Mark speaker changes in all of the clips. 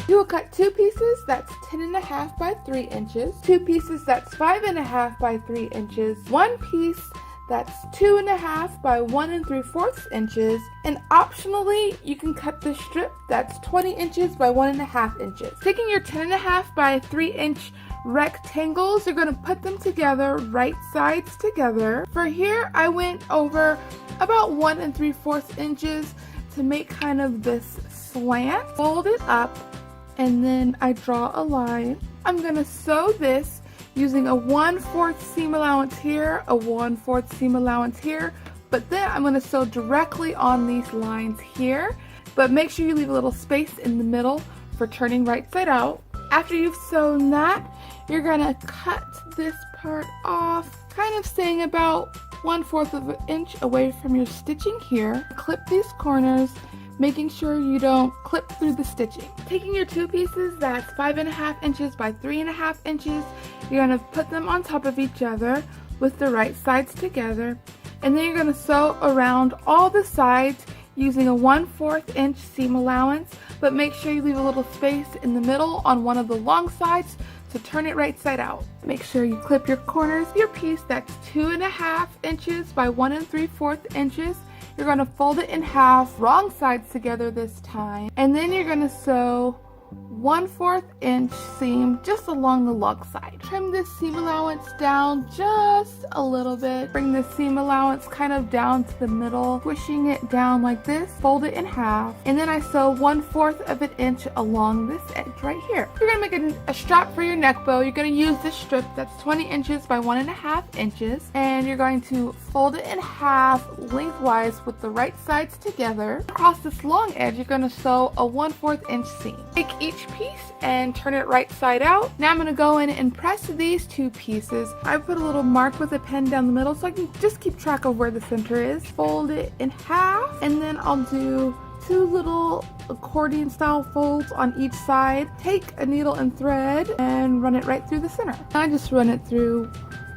Speaker 1: You will cut 2 pieces that's 10.5 by 3 inches, 2 pieces that's 5.5 by 3 inches, 1 piece that's 2.5 by 1 3/4 inches, and optionally you can cut the strip that's 20 inches by 1.5 inches. Taking your 10.5 by 3 inch rectangles, you're going to put them together, right sides together. For here, I went over about 1 3/4 inches to make kind of this slant. Fold it up, and then I draw a line. I'm going to sew this using a 1/4 seam allowance here, a 1/4 seam allowance here, but then I'm going to sew directly on these lines here, but make sure you leave a little space in the middle for turning right side out. After you've sewn that, you're going to cut this part off, kind of staying about 1/4 of an inch away from your stitching here. Clip these corners, making sure you don't clip through the stitching. Taking your 2 pieces that's 5.5 inches by 3.5 inches, you're going to put them on top of each other with the right sides together, and then you're going to sew around all the sides using a 1/4 inch seam allowance, but make sure you leave a little space in the middle on one of the long sides to turn it right side out. Make sure you clip your corners. Your piece that's 2.5 inches by 1 3/4 inches, you're going to fold it in half, wrong sides together this time, and then you're going to sew 1/4 inch seam just along the long side. Trim this seam allowance down just a little bit. Bring the seam allowance kind of down to the middle, pushing it down like this. Fold it in half, and then I sew 1/4 of an inch along this edge right here. You're going to make a strap for your neck bow. You're going to use this strip that's 20 inches by 1.5 inches, and you're going to fold it in half lengthwise with the right sides together. Across this long edge, you're going to sew a 1/4 inch seam. Take each piece and turn it right side out. Now I'm going to go in and press these 2 pieces. I put a little mark with a pen down the middle so I can just keep track of where the center is. Fold it in half, and then I'll do 2 little accordion style folds on each side. Take a needle and thread and run it right through the center. I just run it through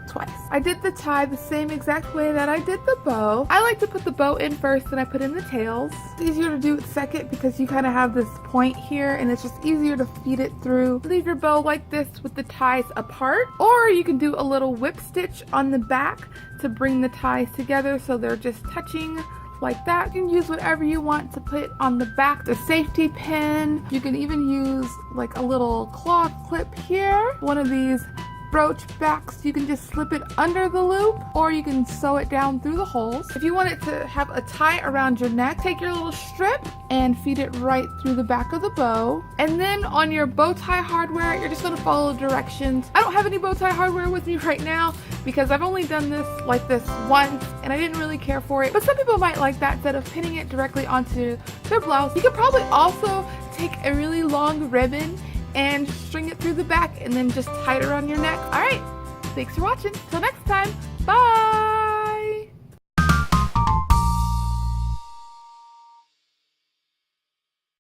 Speaker 1: twice. I did the tie the same exact way that I did the bow. I like to put the bow in first, and I put in the tails. It's easier to do it second because you kind of have this point here, and it's just easier to feed it through. Leave your bow like this with the ties apart, or you can do a little whip stitch on the back to bring the ties together so they're just touching like that. You can use whatever you want to put on the back. The safety pin. You can even use like a little claw clip here. One of these brooch backs, you can just slip it under the loop, or you can sew it down through the holes. If you want it to have a tie around your neck, take your little strip and feed it right through the back of the bow. And then on your bow tie hardware, you're just going to follow directions. I don't have any bow tie hardware with me right now because I've only done this like this once and I didn't really care for it, but some people might like that instead of pinning it directly onto their blouse. You could probably also take a really long ribbon and string it through the back and then just tie it around your neck. Alright, thanks for watching. Till next time, bye!